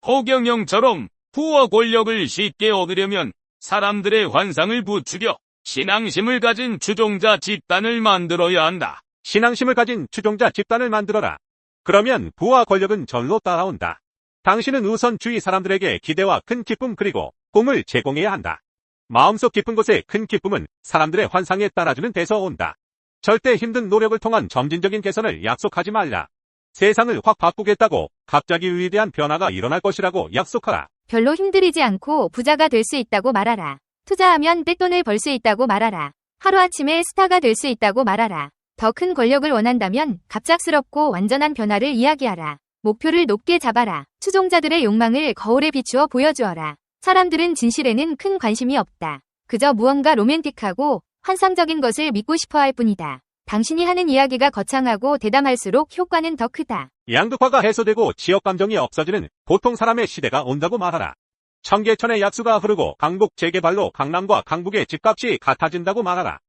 허경영처럼 부와 권력을 쉽게 얻으려면 사람들의 환상을 부추겨 신앙심을 가진 추종자 집단을 만들어야 한다. 신앙심을 가진 추종자 집단을 만들어라. 그러면 부와 권력은 절로 따라온다. 당신은 우선 주위 사람들에게 기대와 큰 기쁨 그리고 꿈을 제공해야 한다. 마음속 깊은 곳에 큰 기쁨은 사람들의 환상에 따라주는 데서 온다. 절대 힘든 노력을 통한 점진적인 개선을 약속하지 말라. 세상을 확 바꾸겠다고 갑자기 위대한 변화가 일어날 것이라고 약속하라. 별로 힘들이지 않고 부자가 될 수 있다고 말하라. 투자하면 떼돈을 벌 수 있다고 말하라. 하루아침에 스타가 될 수 있다고 말하라. 더 큰 권력을 원한다면 갑작스럽고 완전한 변화를 이야기하라. 목표를 높게 잡아라. 추종자들의 욕망을 거울에 비추어 보여주어라. 사람들은 진실에는 큰 관심이 없다. 그저 무언가 로맨틱하고 환상적인 것을 믿고 싶어 할 뿐이다. 당신이 하는 이야기가 거창하고 대담할수록 효과는 더 크다. 양극화가 해소되고 지역 감정이 없어지는 보통 사람의 시대가 온다고 말하라. 청계천의 약수가 흐르고 강북 재개발로 강남과 강북의 집값이 같아진다고 말하라.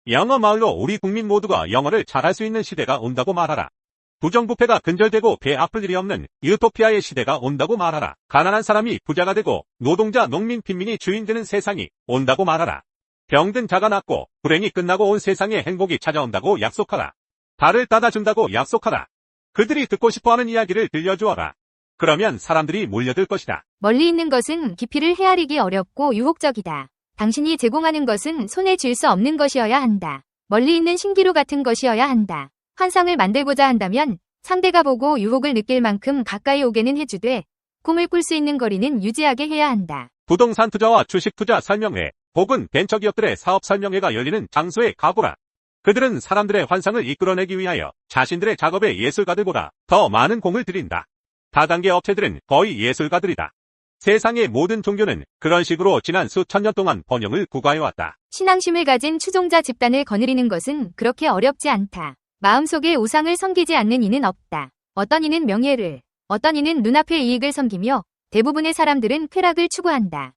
영어 마을로 우리 국민 모두가 영어를 잘할 수 있는 시대가 온다고 말하라. 부정부패가 근절되고 배 아플 일이 없는 유토피아의 시대가 온다고 말하라. 가난한 사람이 부자가 되고 노동자, 농민, 빈민이 주인 되는 세상이 온다고 말하라. 병든 자가 낫고 불행이 끝나고 온 세상에 행복이 찾아온다고 약속하라. 달을 따다준다고 약속하라. 그들이 듣고 싶어하는 이야기를 들려주어라. 그러면 사람들이 몰려들 것이다. 멀리 있는 것은 깊이를 헤아리기 어렵고 유혹적이다. 당신이 제공하는 것은 손에 쥘 수 없는 것이어야 한다. 멀리 있는 신기루 같은 것이어야 한다. 환상을 만들고자 한다면 상대가 보고 유혹을 느낄 만큼 가까이 오게는 해주되 꿈을 꿀 수 있는 거리는 유지하게 해야 한다. 부동산 투자와 주식 투자 설명회 혹은 벤처기업들의 사업 설명회가 열리는 장소에 가보라. 그들은 사람들의 환상을 이끌어내기 위하여 자신들의 작업에 예술가들보다 더 많은 공을 들인다. 다단계 업체들은 거의 예술가들이다. 세상의 모든 종교는 그런 식으로 지난 수천 년 동안 번영을 구가해왔다. 신앙심을 가진 추종자 집단을 거느리는 것은 그렇게 어렵지 않다. 마음속에 우상을 섬기지 않는 이는 없다. 어떤 이는 명예를, 어떤 이는 눈앞의 이익을 섬기며 대부분의 사람들은 쾌락을 추구한다.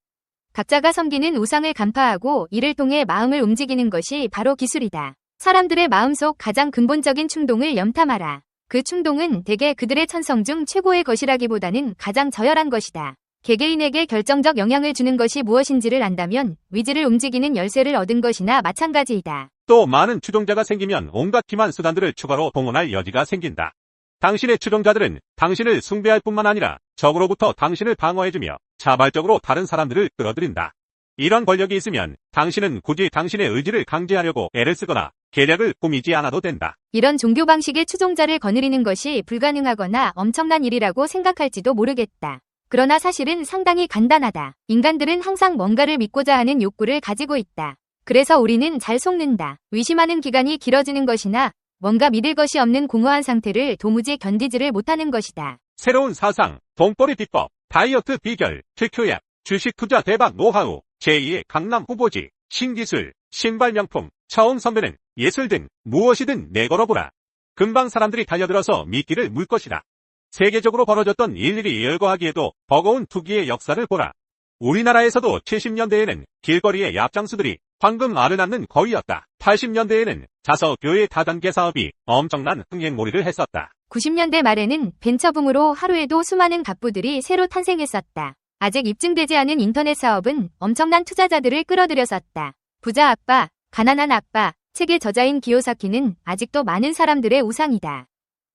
각자가 섬기는 우상을 간파하고 이를 통해 마음을 움직이는 것이 바로 기술이다. 사람들의 마음속 가장 근본적인 충동을 염탐하라. 그 충동은 대개 그들의 천성 중 최고의 것이라기보다는 가장 저열한 것이다. 개개인에게 결정적 영향을 주는 것이 무엇인지를 안다면 위지를 움직이는 열쇠를 얻은 것이나 마찬가지이다. 또 많은 추종자가 생기면 온갖 기만 수단들을 추가로 동원할 여지가 생긴다. 당신의 추종자들은 당신을 숭배할 뿐만 아니라 적으로부터 당신을 방어해주며 자발적으로 다른 사람들을 끌어들인다. 이런 권력이 있으면 당신은 굳이 당신의 의지를 강제하려고 애를 쓰거나 계략을 꾸미지 않아도 된다. 이런 종교 방식의 추종자를 거느리는 것이 불가능하거나 엄청난 일이라고 생각할지도 모르겠다. 그러나 사실은 상당히 간단하다. 인간들은 항상 뭔가를 믿고자 하는 욕구를 가지고 있다. 그래서 우리는 잘 속는다. 의심하는 기간이 길어지는 것이나 뭔가 믿을 것이 없는 공허한 상태를 도무지 견디지를 못하는 것이다. 새로운 사상, 돈벌이 비법, 다이어트 비결, 특효약, 주식 투자 대박 노하우, 제2의 강남 후보지, 신기술, 신발 명품, 처음 선배는 예술 등 무엇이든 내걸어보라. 금방 사람들이 달려들어서 미끼를 물 것이다. 세계적으로 벌어졌던 일일이 열거하기에도 버거운 투기의 역사를 보라. 우리나라에서도 70년대에는 길거리의 얍장수들이 황금알을 낳는 거위였다. 80년대에는 자서교의 다단계 사업이 엄청난 흥행몰이를 했었다. 90년대 말에는 벤처붐으로 하루에도 수많은 갑부들이 새로 탄생했었다. 아직 입증되지 않은 인터넷 사업은 엄청난 투자자들을 끌어들였었다. 부자 아빠, 가난한 아빠, 책의 저자인 기요사키는 아직도 많은 사람들의 우상이다.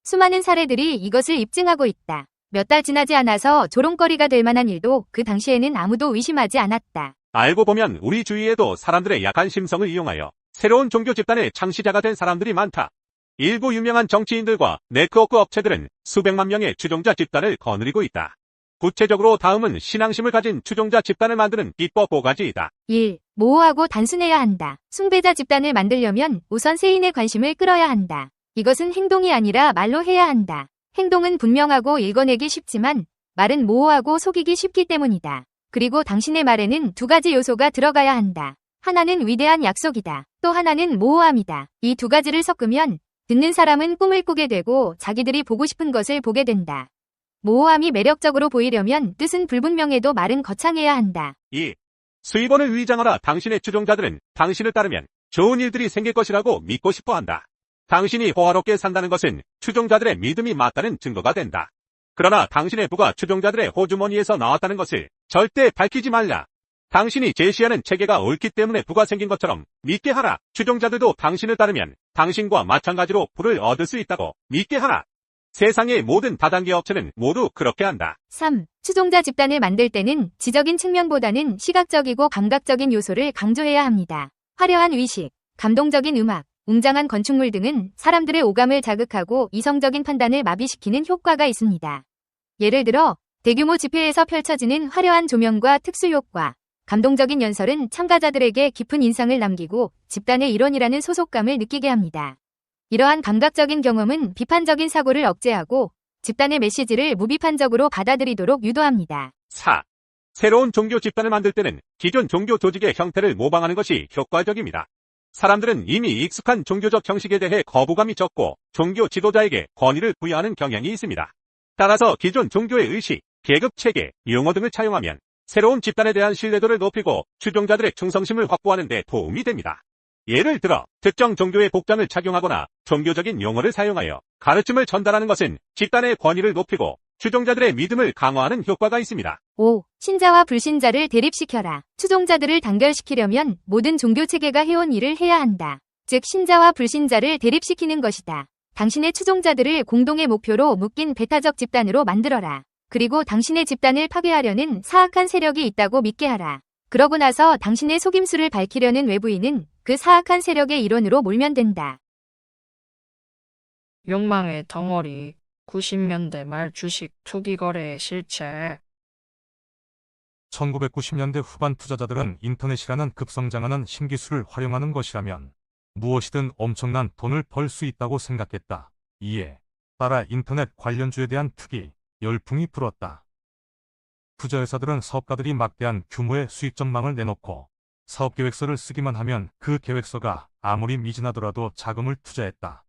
수많은 사례들이 이것을 입증하고 있다. 몇 달 지나지 않아서 조롱거리가 될 만한 일도 그 당시에는 아무도 의심하지 않았다. 알고 보면 우리 주위에도 사람들의 약한 심성을 이용하여 새로운 종교 집단의 창시자가 된 사람들이 많다. 일부 유명한 정치인들과 네트워크 업체들은 수백만 명의 추종자 집단을 거느리고 있다. 구체적으로 다음은 신앙심을 가진 추종자 집단을 만드는 비법 5가지이다. 1. 모호하고 단순해야 한다. 숭배자 집단을 만들려면 우선 세인의 관심을 끌어야 한다. 이것은 행동이 아니라 말로 해야 한다. 행동은 분명하고 읽어내기 쉽지만 말은 모호하고 속이기 쉽기 때문이다. 그리고 당신의 말에는 두 가지 요소가 들어가야 한다. 하나는 위대한 약속이다. 또 하나는 모호함이다. 이 두 가지를 섞으면 듣는 사람은 꿈을 꾸게 되고 자기들이 보고 싶은 것을 보게 된다. 모호함이 매력적으로 보이려면 뜻은 불분명해도 말은 거창해야 한다. 2. 수입원을 위장하라. 당신의 추종자들은 당신을 따르면 좋은 일들이 생길 것이라고 믿고 싶어 한다. 당신이 호화롭게 산다는 것은 추종자들의 믿음이 맞다는 증거가 된다. 그러나 당신의 부가 추종자들의 호주머니에서 나왔다는 것을 절대 밝히지 말라. 당신이 제시하는 체계가 옳기 때문에 부가 생긴 것처럼 믿게 하라. 추종자들도 당신을 따르면 당신과 마찬가지로 부를 얻을 수 있다고 믿게 하라. 세상의 모든 다단계 업체는 모두 그렇게 한다. 3. 추종자 집단을 만들 때는 지적인 측면보다는 시각적이고 감각적인 요소를 강조해야 합니다. 화려한 의식, 감동적인 음악, 웅장한 건축물 등은 사람들의 오감을 자극하고 이성적인 판단을 마비시키는 효과가 있습니다. 예를 들어 대규모 집회에서 펼쳐지는 화려한 조명과 특수 효과, 감동적인 연설은 참가자들에게 깊은 인상을 남기고 집단의 일원이라는 소속감을 느끼게 합니다. 이러한 감각적인 경험은 비판적인 사고를 억제하고 집단의 메시지를 무비판적으로 받아들이도록 유도합니다. 4. 새로운 종교 집단을 만들 때는 기존 종교 조직의 형태를 모방하는 것이 효과적입니다. 사람들은 이미 익숙한 종교적 형식에 대해 거부감이 적고 종교 지도자에게 권위를 부여하는 경향이 있습니다. 따라서 기존 종교의 의식, 계급 체계, 용어 등을 차용하면 새로운 집단에 대한 신뢰도를 높이고 추종자들의 충성심을 확보하는 데 도움이 됩니다. 예를 들어 특정 종교의 복장을 착용하거나 종교적인 용어를 사용하여 가르침을 전달하는 것은 집단의 권위를 높이고 추종자들의 믿음을 강화하는 효과가 있습니다. 5. 신자와 불신자를 대립시켜라. 추종자들을 단결시키려면 모든 종교 체계가 해온 일을 해야 한다. 즉 신자와 불신자를 대립시키는 것이다. 당신의 추종자들을 공동의 목표로 묶인 배타적 집단으로 만들어라. 그리고 당신의 집단을 파괴하려는 사악한 세력이 있다고 믿게 하라. 그러고 나서 당신의 속임수를 밝히려는 외부인은 그 사악한 세력의 일원으로 몰면 된다. 욕망의 덩어리. 90년대 말 주식 투기 거래의 실체. 1990년대 후반 투자자들은 인터넷이라는 급성장하는 신기술을 활용하는 것이라면 무엇이든 엄청난 돈을 벌 수 있다고 생각했다. 이에 따라 인터넷 관련주에 대한 투기, 열풍이 불었다. 투자회사들은 사업가들이 막대한 규모의 수익 전망을 내놓고 사업계획서를 쓰기만 하면 그 계획서가 아무리 미진하더라도 자금을 투자했다.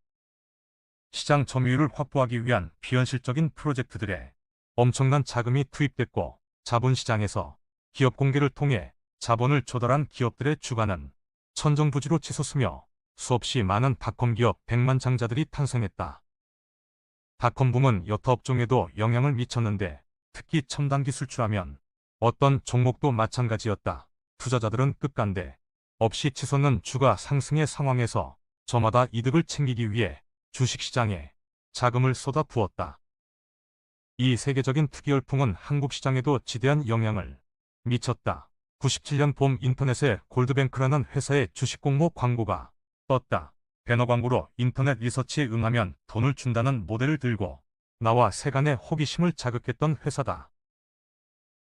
시장 점유율을 확보하기 위한 비현실적인 프로젝트들에 엄청난 자금이 투입됐고 자본시장에서 기업 공개를 통해 자본을 조달한 기업들의 주가는 천정부지로 치솟으며 수없이 많은 닷컴 기업 백만장자들이 탄생했다. 닷컴 붐은 여타 업종에도 영향을 미쳤는데 특히 첨단 기술주라면 어떤 종목도 마찬가지였다. 투자자들은 끝간데 없이 치솟는 주가 상승의 상황에서 저마다 이득을 챙기기 위해 주식시장에 자금을 쏟아부었다. 이 세계적인 투기 열풍은 한국 시장에도 지대한 영향을 미쳤다. 97년 봄 인터넷에 골드뱅크라는 회사의 주식 공모 광고가 떴다. 배너 광고로 인터넷 리서치에 응하면 돈을 준다는 모델을 들고 나와 세간의 호기심을 자극했던 회사다.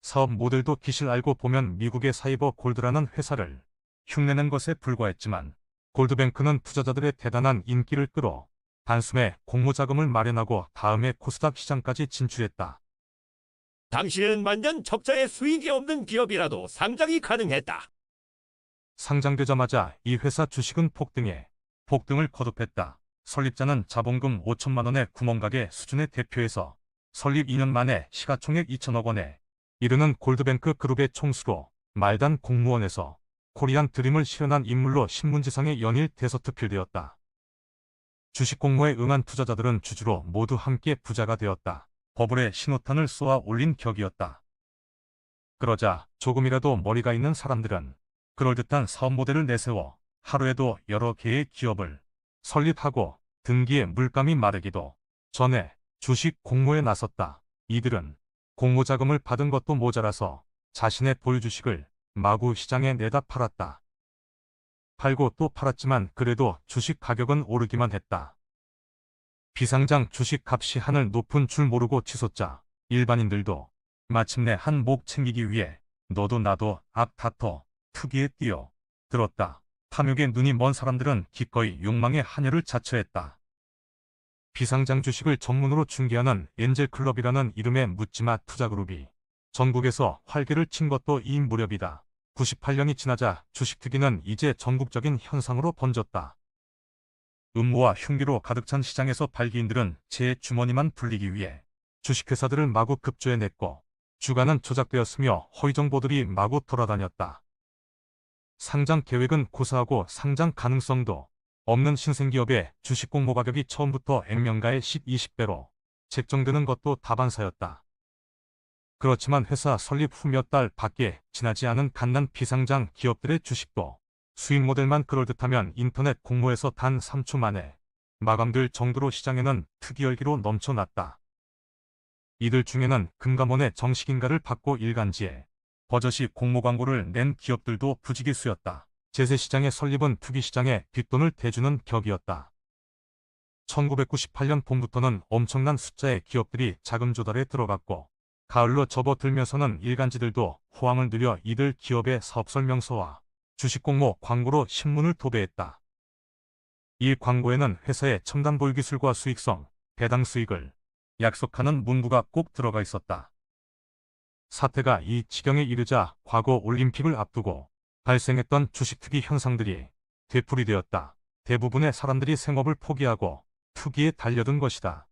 사업 모델도 기실 알고 보면 미국의 사이버 골드라는 회사를 흉내낸 것에 불과했지만 골드뱅크는 투자자들의 대단한 인기를 끌어 단숨에 공모자금을 마련하고 다음에 코스닥 시장까지 진출했다. 당신은 완전 적자에 수익이 없는 기업이라도 상장이 가능했다. 상장되자마자 이 회사 주식은 폭등을 거듭했다. 설립자는 자본금 5천만 원의 구멍가게 수준의 대표에서 설립 2년 만에 시가총액 2천억 원에 이르는 골드뱅크 그룹의 총수로 말단 공무원에서 코리안 드림을 실현한 인물로 신문지상에 연일 대서특필되었다. 주식 공모에 응한 투자자들은 주주로 모두 함께 부자가 되었다. 버블에 신호탄을 쏘아 올린 격이었다. 그러자 조금이라도 머리가 있는 사람들은 그럴듯한 사업 모델을 내세워 하루에도 여러 개의 기업을 설립하고 등기에 물감이 마르기도 전에 주식 공모에 나섰다. 이들은 공모자금을 받은 것도 모자라서 자신의 보유주식을 마구 시장에 내다 팔았다. 팔고 또 팔았지만 그래도 주식 가격은 오르기만 했다. 비상장 주식 값이 하늘 높은 줄 모르고 치솟자 일반인들도 마침내 한 목 챙기기 위해 너도 나도 앞다퉈 투기에 뛰어 들었다. 탐욕에 눈이 먼 사람들은 기꺼이 욕망의 한여를 자처했다. 비상장 주식을 전문으로 중개하는 엔젤클럽이라는 이름의 묻지마 투자그룹이 전국에서 활개를 친 것도 이 무렵이다. 98년이 지나자 주식 투기는 이제 전국적인 현상으로 번졌다. 음모와 흉기로 가득 찬 시장에서 발기인들은 제 주머니만 불리기 위해 주식회사들을 마구 급조해냈고 주가는 조작되었으며 허위 정보들이 마구 돌아다녔다. 상장 계획은 고사하고 상장 가능성도 없는 신생기업의 주식 공모 가격이 처음부터 액면가의 10, 20배로 책정되는 것도 다반사였다. 그렇지만 회사 설립 후 몇 달 밖에 지나지 않은 갓난 비상장 기업들의 주식도 수익 모델만 그럴듯하면 인터넷 공모에서 단 3초 만에 마감될 정도로 시장에는 특이 열기로 넘쳐났다. 이들 중에는 금감원의 정식 인가를 받고 일간지에 버젓이 공모 광고를 낸 기업들도 부지기수였다. 제세시장의 설립은 투기시장에 뒷돈을 대주는 격이었다. 1998년 봄부터는 엄청난 숫자의 기업들이 자금 조달에 들어갔고 가을로 접어들면서는 일간지들도 호황을 누려 이들 기업의 사업 설명서와 주식 공모 광고로 신문을 도배했다. 이 광고에는 회사의 첨단 보유 기술과 수익성, 배당 수익을 약속하는 문구가 꼭 들어가 있었다. 사태가 이 지경에 이르자 과거 올림픽을 앞두고 발생했던 주식 투기 현상들이 되풀이되었다. 대부분의 사람들이 생업을 포기하고 투기에 달려든 것이다.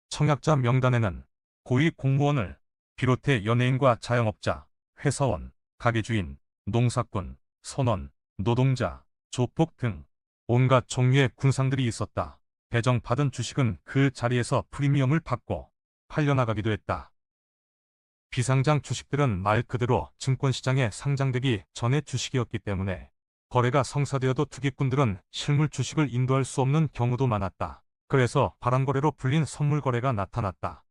청약자 명단에는 고위 공무원을 비롯해 연예인과 자영업자, 회사원, 가게주인, 농사꾼, 선원, 노동자, 조폭 등 온갖 종류의 군상들이 있었다. 배정받은 주식은 그 자리에서 프리미엄을 받고 팔려나가기도 했다. 비상장 주식들은 말 그대로 증권시장에 상장되기 전의 주식이었기 때문에 거래가 성사되어도 투기꾼들은 실물 주식을 인도할 수 없는 경우도 많았다. 그래서 바람거래로 불린 선물거래가 나타났다.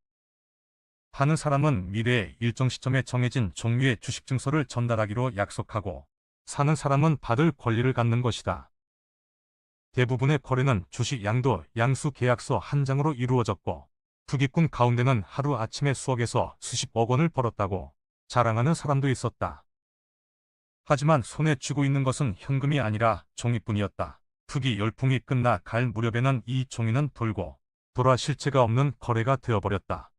파는 사람은 미래의 일정 시점에 정해진 종류의 주식 증서를 전달하기로 약속하고 사는 사람은 받을 권리를 갖는 것이다. 대부분의 거래는 주식 양도 양수 계약서 한 장으로 이루어졌고 투기꾼 가운데는 하루아침에 수억에서 수십억 원을 벌었다고 자랑하는 사람도 있었다. 하지만 손에 쥐고 있는 것은 현금이 아니라 종이뿐이었다. 투기 열풍이 끝나 갈 무렵에는 이 종이는 돌고 돌아 실체가 없는 거래가 되어버렸다.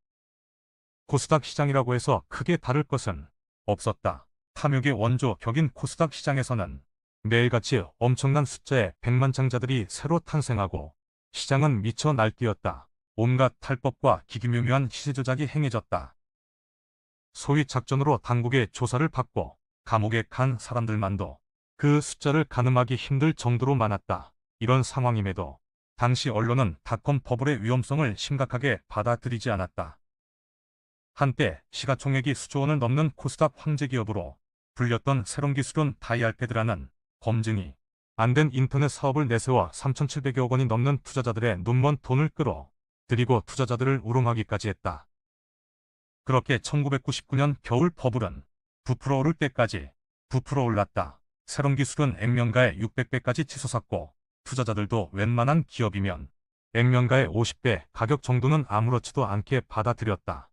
코스닥 시장이라고 해서 크게 다를 것은 없었다. 탐욕의 원조 격인 코스닥 시장에서는 매일같이 엄청난 숫자의 백만장자들이 새로 탄생하고 시장은 미쳐 날뛰었다. 온갖 탈법과 기기묘묘한 시세 조작이 행해졌다. 소위 작전으로 당국의 조사를 받고 감옥에 간 사람들만도 그 숫자를 가늠하기 힘들 정도로 많았다. 이런 상황임에도 당시 언론은 닷컴 버블의 위험성을 심각하게 받아들이지 않았다. 한때 시가총액이 수조 원을 넘는 코스닥 황제 기업으로 불렸던 새로운 기술은 다이알패드라는 검증이 안 된 인터넷 사업을 내세워 3,700여 원이 넘는 투자자들의 눈먼 돈을 끌어 들이고 투자자들을 우롱하기까지 했다. 그렇게 1999년 겨울 버블은 부풀어 오를 때까지 부풀어 올랐다. 새로운 기술은 액면가의 600배까지 치솟았고 투자자들도 웬만한 기업이면 액면가의 50배 가격 정도는 아무렇지도 않게 받아들였다.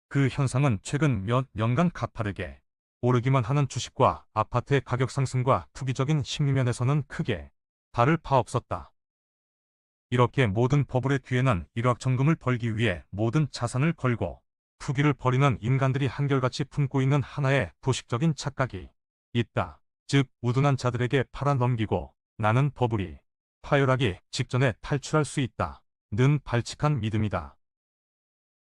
그 현상은 최근 몇 년간 가파르게 오르기만 하는 주식과 아파트의 가격 상승과 투기적인 심리면에서는 크게 다를 바 없었다. 이렇게 모든 버블의 뒤에는 일확천금을 벌기 위해 모든 자산을 걸고 투기를 벌이는 인간들이 한결같이 품고 있는 하나의 도식적인 착각이 있다. 즉 우둔한 자들에게 팔아넘기고 나는 버블이 파열하기 직전에 탈출할 수 있다. 는 발칙한 믿음이다.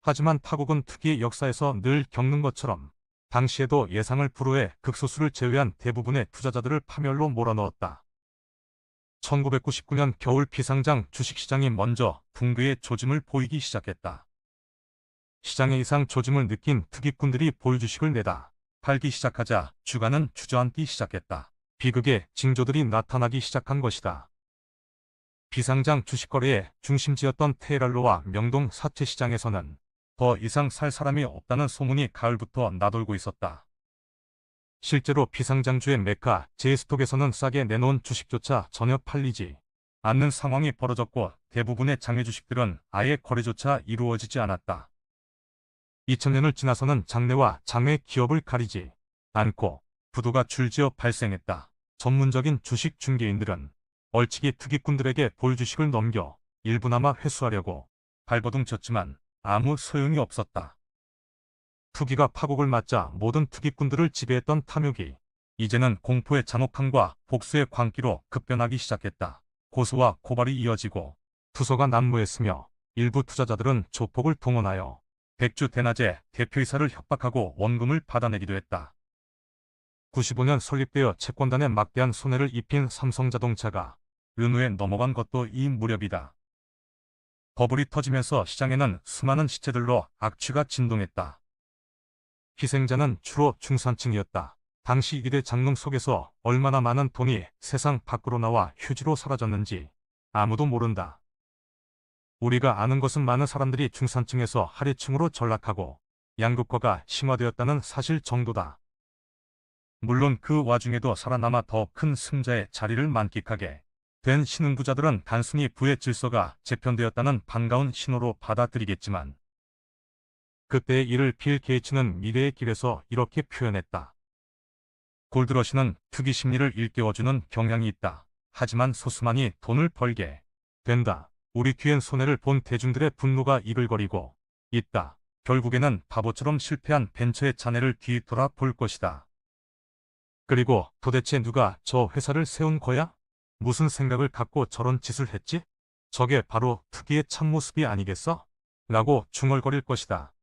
하지만 파국은 투기의 역사에서 늘 겪는 것처럼 당시에도 예상을 불허해 극소수를 제외한 대부분의 투자자들을 파멸로 몰아넣었다. 1999년 겨울 비상장 주식시장이 먼저 붕괴의 조짐을 보이기 시작했다. 시장의 이상 조짐을 느낀 투기꾼들이 보유주식을 내다 팔기 시작하자 주가는 주저앉기 시작했다. 비극의 징조들이 나타나기 시작한 것이다. 비상장 주식거래의 중심지였던 테헤랄로와 명동 사채시장에서는 더 이상 살 사람이 없다는 소문이 가을부터 나돌고 있었다. 실제로 비상장주의 메카 제스톡에서는 싸게 내놓은 주식조차 전혀 팔리지 않는 상황이 벌어졌고 대부분의 장외 주식들은 아예 거래조차 이루어지지 않았다. 2000년을 지나서는 장내와 장외 기업을 가리지 않고 부도가 줄지어 발생했다. 전문적인 주식 중개인들은 얼치기 투기꾼들에게 보유주식을 넘겨 일부나마 회수하려고 발버둥 쳤지만 아무 소용이 없었다. 투기가 파국을 맞자 모든 투기꾼들을 지배했던 탐욕이 이제는 공포의 잔혹함과 복수의 광기로 급변하기 시작했다. 고소와 고발이 이어지고 투소가 난무했으며 일부 투자자들은 조폭을 동원하여 백주 대낮에 대표이사를 협박하고 원금을 받아내기도 했다. 95년 설립되어 채권단에 막대한 손해를 입힌 삼성자동차가 르노에 넘어간 것도 이 무렵이다. 버블이 터지면서 시장에는 수많은 시체들로 악취가 진동했다. 희생자는 주로 중산층이었다. 당시 이대 장롱 속에서 얼마나 많은 돈이 세상 밖으로 나와 휴지로 사라졌는지 아무도 모른다. 우리가 아는 것은 많은 사람들이 중산층에서 하류층으로 전락하고 양극화가 심화되었다는 사실 정도다. 물론 그 와중에도 살아남아 더 큰 승자의 자리를 만끽하게 된 신흥부자들은 단순히 부의 질서가 재편되었다는 반가운 신호로 받아들이겠지만 그때의 일을 빌 게이츠는 미래의 길에서 이렇게 표현했다. 골드러시는 투기 심리를 일깨워주는 경향이 있다. 하지만 소수만이 돈을 벌게 된다. 우리 뒤엔 손해를 본 대중들의 분노가 이글거리고 있다. 결국에는 바보처럼 실패한 벤처의 자네를 뒤돌아 볼 것이다. 그리고 도대체 누가 저 회사를 세운 거야? 무슨 생각을 갖고 저런 짓을 했지? 저게 바로 투기의 참모습이 아니겠어? 라고 중얼거릴 것이다.